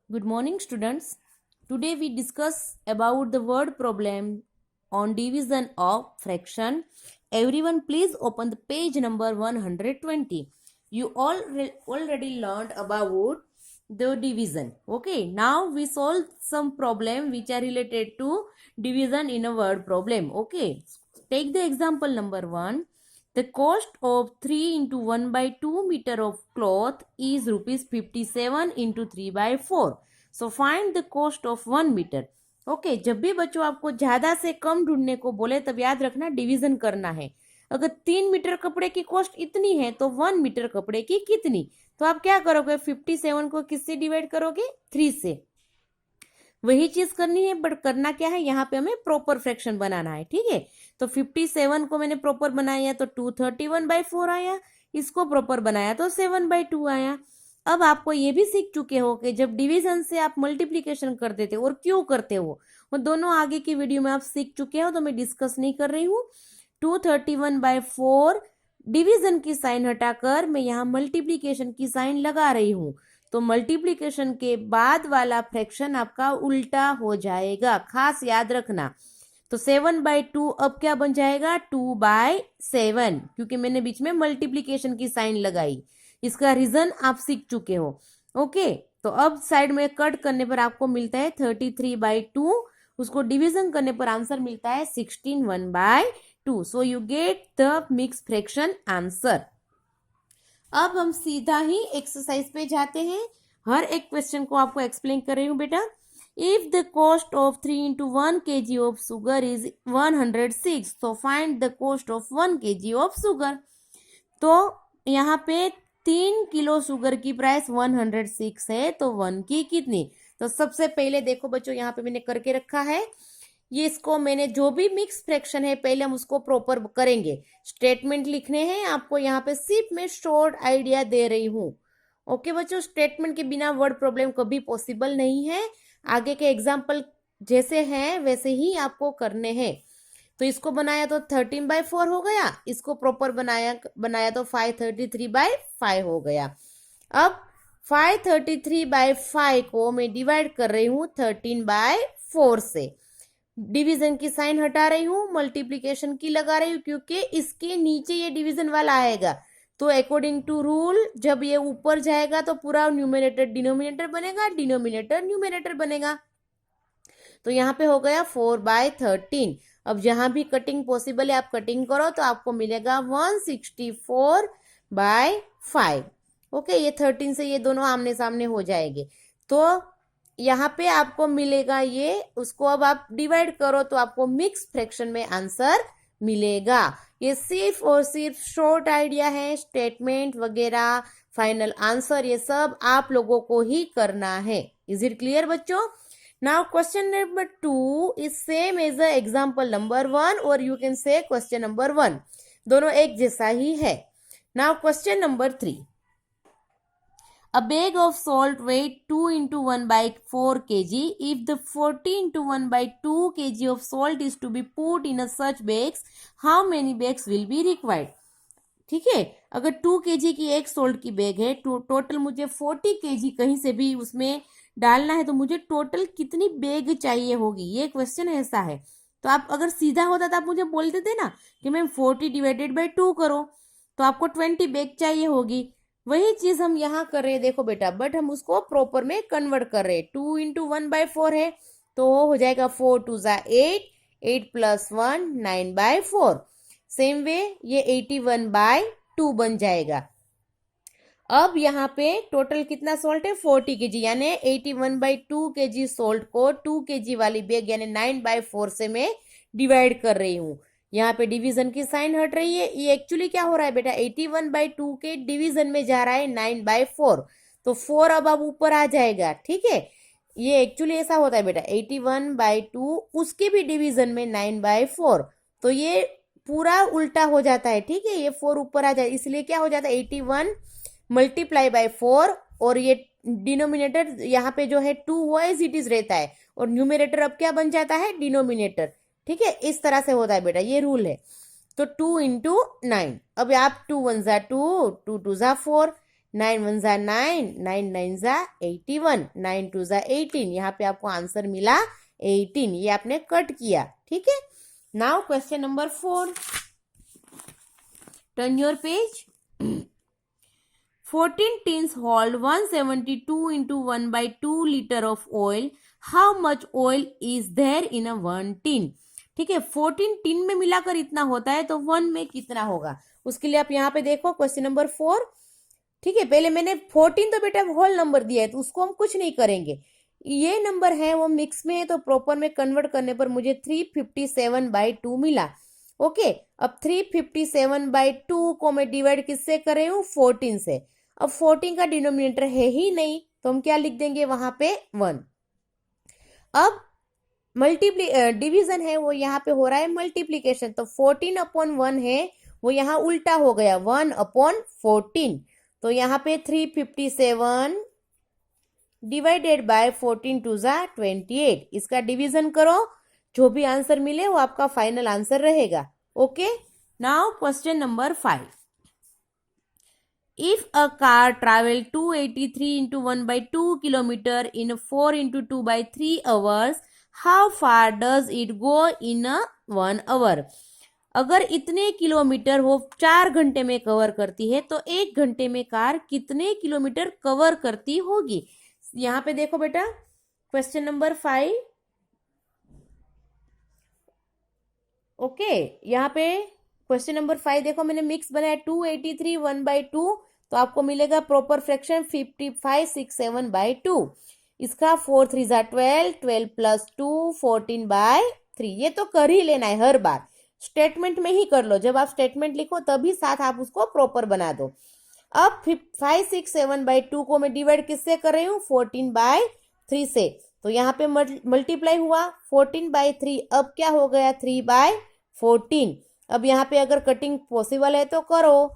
Good morning, students. Today we discuss about the word problem on division of fraction. Everyone, please open the page number 120. You all already learned about the division. Okay, now we solve some problem which are related to division in a word problem. Okay, take the example number 1. The cost of 3 into 1 by 2 meter of cloth is rupees 57 into 3 by 4. So find the cost of 1 metre. Okay, जब भी बच्चों आपको ज्यादा से कम ढूंढने को बोले तब याद रखना डिवीजन करना है. अगर 3 मीटर कपड़े की कॉस्ट इतनी है तो 1 मीटर कपड़े की कितनी. तो आप क्या करोगे, 57 को किससे डिवाइड करोगे, 3 से. वही चीज करनी है, बट करना क्या है, यहाँ पे हमें प्रॉपर फ्रैक्शन बनाना है. ठीक है, तो 57 को मैंने प्रॉपर बनाया तो 231/4 आया. इसको प्रॉपर बनाया तो 7/2 आया. अब आपको ये भी सीख चुके हो कि जब डिवीजन से आप मल्टीप्लीकेशन कर देते हो और क्यों करते हो, वो दोनों आगे की वीडियो में आप सीख चुके हो, तो मैं डिस्कस नहीं कर रही हूँ. 231/4 डिवीजन की साइन हटाकर मैं यहाँ मल्टीप्लीकेशन की साइन लगा रही हूँ. तो मल्टीप्लीकेशन के बाद वाला फ्रैक्शन आपका उल्टा हो जाएगा, खास याद रखना. तो 7/2 अब क्या बन जाएगा, 2/7, क्योंकि मैंने बीच में मल्टीप्लीकेशन की साइन लगाई. इसका रीजन आप सीख चुके हो. ओके, तो अब साइड में कट करने पर आपको मिलता है 33/2. उसको डिवीजन करने पर आंसर मिलता है 16 1/2. So you get the mix fraction answer. अब हम सीधा ही एक्सरसाइज पे जाते हैं. हर एक क्वेश्चन को आपको एक्सप्लेन कर रही हूं बेटा. If the cost of 3 into 1 kg of sugar is 106, तो find the cost of 1 kg of sugar. तो यहाँ पे 3 किलो शुगर की प्राइस 106 है, तो 1 की कितनी. तो सबसे पहले देखो बच्चों, यहाँ पे मैंने करके रखा है ये. इसको मैंने जो भी मिक्स फ्रैक्शन है पहले हम उसको प्रॉपर करेंगे. स्टेटमेंट लिखने हैं आपको, यहाँ पे सिर्फ मैं शॉर्ट आइडिया दे रही हूँ. ओके बच्चों, स्टेटमेंट के बिना वर्ड प्रॉब्लम कभी पॉसिबल नहीं है. आगे के एग्जाम्पल जैसे हैं वैसे ही आपको करने हैं. तो इसको बनाया तो 13/4 हो गया, इसको प्रॉपर बनाया तो 533/5 हो गया. अब 533/5 को मैं डिवाइड कर रही हूँ 13/4 से. डिवीजन की साइन हटा रही हूँ, मल्टीप्लीकेशन की लगा रही हूँ, क्योंकि इसके नीचे ये डिवीजन वाला आएगा. तो अकॉर्डिंग टू रूल जब ये ऊपर जाएगा तो पूरा न्यूमरेटर डिनोमिनेटर बनेगा, डिनोमिनेटर न्यूमरेटर बनेगा. तो यहाँ पे हो गया 4/13. अब जहां भी कटिंग पॉसिबल है आप कटिंग करो तो आपको मिलेगा 164/5. ओके, ये 13 से ये दोनों आमने सामने हो जाएंगे. तो यहाँ पे आपको मिलेगा ये, उसको अब आप डिवाइड करो तो आपको मिक्स फ्रैक्शन में आंसर मिलेगा. ये सिर्फ और सिर्फ शॉर्ट आइडिया है. स्टेटमेंट वगैरह फाइनल आंसर ये सब आप लोगों को ही करना है. इज इट क्लियर बच्चों? Now question number 2 is same as the example number 1, or you can say question number 1. दोनों एक जैसा ही है. Now question number 3. A bag of salt weight 2 into 1/4 kg. If the 40 into 1/2 kg of salt is to be put in a such bags, how many bags will be required? ठीक है, अगर 2 kg की एक salt की bag है, total मुझे 40 kg कहीं से भी उसमें डालना है, तो मुझे टोटल कितनी बैग चाहिए होगी, ये क्वेश्चन ऐसा है. तो आप अगर सीधा होता तो आप मुझे बोल देते ना कि मैम 40 डिवाइडेड बाई 2 करो, तो आपको 20 बैग चाहिए होगी. वही चीज हम यहाँ कर रहे हैं देखो बेटा, बट हम उसको प्रॉपर में कन्वर्ट कर रहे हैं. 2 into 1/4 है तो हो जाएगा 4 2 8, 8 + 1 9/4. सेम वे ये 81/2 बन जाएगा. अब यहाँ पे टोटल कितना सोल्ट है, 40 kg, यानी 81/2 kg सोल्ट को 2 kg वाली बैग यानी 9/4 से मैं डिवाइड कर रही हूँ. यहाँ पे डिवीजन की साइन हट रही है. ये एक्चुअली क्या हो रहा है बेटा, 81/2 के डिवीजन में जा रहा है 9/4, तो 4 अब ऊपर आ जाएगा. ठीक है, ये एक्चुअली ऐसा होता है बेटा, 81/2 उसके भी डिवीजन में 9/4, तो ये पूरा उल्टा हो जाता है. ठीक है, ये 4 ऊपर आ जाए, इसलिए क्या हो जाता है 81 मल्टीप्लाई बाय 4, और ये डिनोमिनेटर यहाँ पे जो है 2 वो एज इट इज रहता है, और न्यूमरेटर अब क्या बन जाता है, डिनोमिनेटर. ठीक है, इस तरह से होता है बेटा, ये रूल है. तो 2 into 9. अब आप 2 1 = 2, 2 2 = 4, 9 1 जा 9, 9 9 जा 81, 9 2 जा 18। यहाँ पे आपको आंसर मिला 18। ये आपने कट किया, ठीक है। Now question number 4, turn your page. 14 tins hold 172 into 1 by 2 liter of oil. How much oil is there in a 1 tin? ठीक है, 14 टिन में मिलाकर इतना होता है तो 1 में कितना होगा, उसके लिए आप यहाँ पे देखो क्वेश्चन नंबर 4। ठीक है, पहले मैंने 14 तो बेटा होल नंबर दिया है तो उसको हम कुछ नहीं करेंगे। ये नंबर है वो मिक्स में है तो प्रॉपर में कन्वर्ट करने पर मुझे 357/2 मिला। ओके, अब 357/2 को मैं डिवाइड किससे कर रही हूँ, 14 से। अब 14 का डिनोमिनेटर है ही नहीं तो हम क्या लिख देंगे वहां पे 1। अब डिवीजन है वो यहाँ पे हो रहा है मल्टीप्लीकेशन, तो 14/1 है वो यहाँ उल्टा हो गया 1/14। तो यहाँ पे 357 डिवाइडेड बाय 14 2 जा 28। इसका डिवीजन करो, जो भी आंसर मिले वो आपका फाइनल आंसर रहेगा। Okay, now question number 5। If a car travel 283 into 1 by 2 kilometer in 4 into 2 by 3 hours, how far does it go in a 1 hour? अगर इतने किलोमीटर वो 4 घंटे में कवर करती है तो 1 घंटे में कार कितने किलोमीटर कवर करती होगी। यहाँ पे देखो बेटा क्वेश्चन नंबर 5। ओके, यहाँ पे क्वेश्चन नंबर 5 देखो, मैंने मिक्स बनाया 283 1 by 2, तो आपको मिलेगा प्रॉपर फ्रैक्शन 5567/2। इसका 4 3 जा 12, 12 + 2 14/3। ये तो कर ही लेना है हर बार, स्टेटमेंट में ही कर लो, जब आप स्टेटमेंट लिखो तभी साथ आप उसको प्रॉपर बना दो। अब 567/2 को मैं डिवाइड किससे कर रही हूँ, 14/3 से। तो यहाँ पे मल्टीप्लाई हुआ 14/3, अब क्या हो गया 3/14। अब यहाँ पे अगर कटिंग पॉसिबल है तो करो,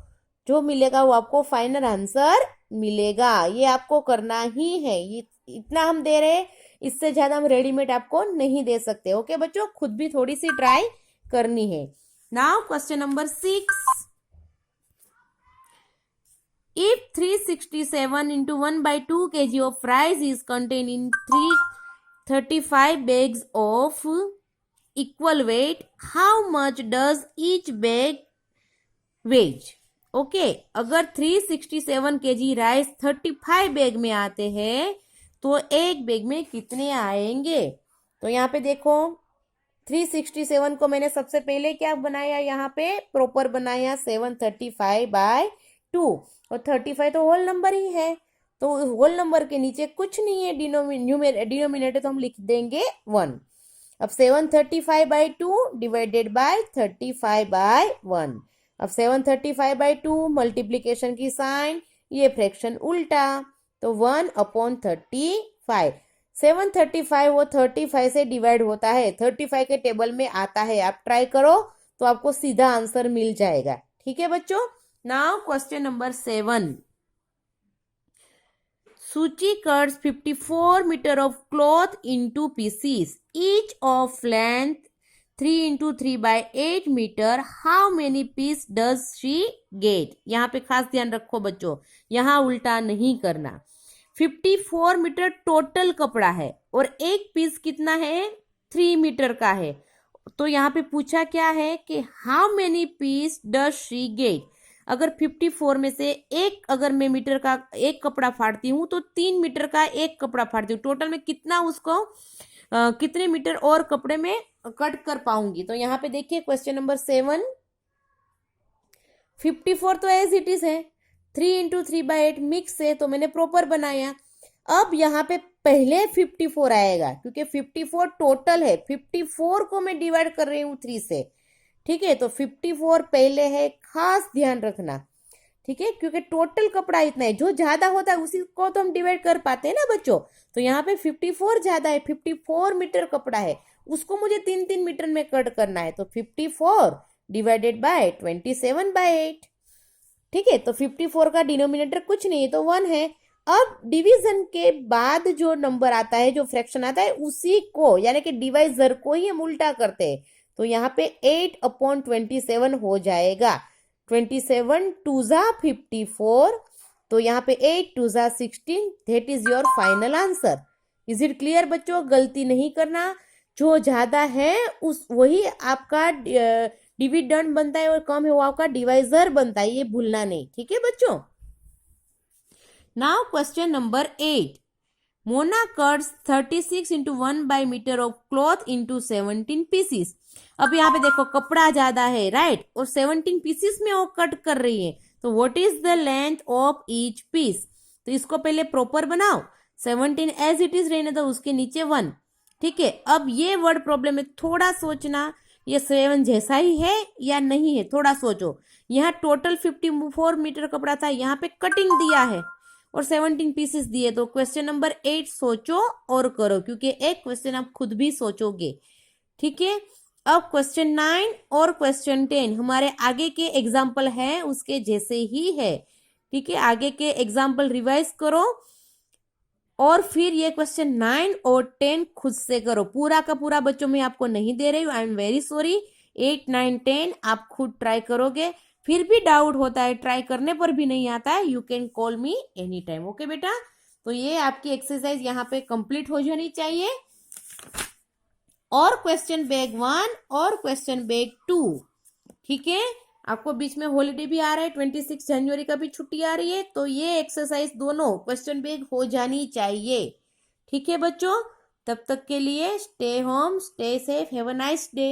जो मिलेगा वो आपको फाइनल आंसर मिलेगा। ये आपको करना ही है, ये इतना हम दे रहे हैं, इससे ज्यादा हम रेडीमेड आपको नहीं दे सकते। ओके बच्चों, खुद भी थोड़ी सी ट्राई करनी है। Now question number 6। If 367 into 1 by 2 kg of rice is contained in 335 bags of equal weight, how much does each bag weigh? Okay, अगर 367 kg राइस 35 बैग में आते हैं तो एक बैग में कितने आएंगे। तो यहाँ पे देखो 367 को मैंने सबसे पहले क्या बनाया, यहाँ पे प्रॉपर बनाया 735/2, और 35 तो होल नंबर ही है, तो होल नंबर के नीचे कुछ नहीं है, डिनोमिनेटर तो हम लिख देंगे 1। अब 735/2 डिवाइडेड बाय 35/1। अब 735/2 मल्टीप्लीकेशन की साइन, ये फ्रैक्शन उल्टा, तो 1/35। 735 वो 35 से डिवाइड होता है, 35 के टेबल में आता है, आप ट्राई करो तो आपको सीधा आंसर मिल जाएगा। ठीक है बच्चों, now question number 7। Suchi cuts 54 meter of cloth into pieces, each of length 3 into 3 by 8 meter. How many piece does she get? यहाँ पे खास ध्यान रखो बच्चों, यहाँ उल्टा नहीं करना। 54 मीटर टोटल कपड़ा है और एक पीस कितना है, 3 मीटर का है। तो यहाँ पे पूछा क्या है कि how many piece does she get. अगर 54 में से एक, अगर मैं मीटर का एक कपड़ा फाड़ती हूँ तो 3 मीटर का एक कपड़ा फाड़ती हूँ, टोटल में कितना उसको कितने मीटर और कपड़े में कट कर पाऊंगी। तो यहाँ पे देखिए क्वेश्चन नंबर 7, 54 तो एज इट इज है, 3 into 3 by 8 मिक्स है तो मैंने प्रॉपर बनाया। अब यहाँ पे पहले 54 आएगा क्योंकि 54 टोटल है, 54 को मैं डिवाइड कर रही हूँ 3 से। ठीक है, तो 54 पहले है, खास ध्यान रखना। ठीक है, क्योंकि टोटल कपड़ा इतना है, जो ज्यादा होता है उसी को तो हम डिवाइड कर पाते हैं ना बच्चों। तो यहाँ पे 54 ज्यादा है, 54 मीटर कपड़ा है, उसको मुझे 3-3 मीटर में कट करना है, तो 54 डिवाइडेड बाय 27/8। ठीक है, तो 54 का डिनोमिनेटर कुछ नहीं है तो 1 है। अब डिवीजन के बाद जो नंबर आता है, जो फ्रैक्शन आता है, उसी को यानी कि डिवाइजर को ही हम उल्टा करते हैं। तो यहाँ पे 8/27 हो जाएगा। 27 2 जा 54, तो यहाँ पे 8 2 जा 16, that is your final answer. Is it clear बच्चों? गलती नहीं करना, जो ज्यादा है उस वही आपका डिविडेंड बनता है और कम है वो आपका डिवाइजर बनता है, ये भूलना नहीं, ठीक है बच्चों। Now question number 8, Mona cuts 36 into 1 by meter of cloth into 17 pieces। अब यहाँ पे देखो कपड़ा ज्यादा है, राइट, और 17 पीसीस में वो कट कर रही है, तो what is the length of each piece. तो इसको पहले प्रॉपर बनाओ, 17 एज इट इज रहने दो, उसके नीचे 1, ठीक है। अब ये वर्ड प्रॉब्लम में थोड़ा सोचना, ये 7 जैसा ही है या नहीं है, थोड़ा सोचो। यहाँ टोटल 54 मीटर कपड़ा था, यहाँ पे कटिंग दिया है और 17 पीसेस दिए, तो क्वेश्चन नंबर 8 सोचो और करो, क्योंकि एक क्वेश्चन आप खुद भी सोचोगे, ठीक है। अब क्वेश्चन 9 और क्वेश्चन 10 हमारे आगे के एग्जाम्पल है उसके जैसे ही है, ठीक है। आगे के एग्जाम्पल रिवाइज करो और फिर ये क्वेश्चन 9 और 10 खुद से करो। पूरा का पूरा बच्चों में आपको नहीं दे रही हूँ, आई एम वेरी सॉरी। 8 9 10 आप खुद ट्राई करोगे, फिर भी डाउट होता है, ट्राई करने पर भी नहीं आता है, you can call me any time, okay बेटा। तो ये आपकी एक्सरसाइज यहाँ पे कंप्लीट हो जानी चाहिए। और क्वेश्चन बैग 1 और क्वेश्चन बैग 2, ठीक है। आपको बीच में हॉलीडे भी आ रहा है, 26 जनवरी का भी छुट्टी आ रही है, तो ये एक्सरसाइज दोनों क्वेश्चन बैग हो जानी चाहिए, ठीक है बच्चों। तब तक के लिए stay home, stay safe, have a nice day.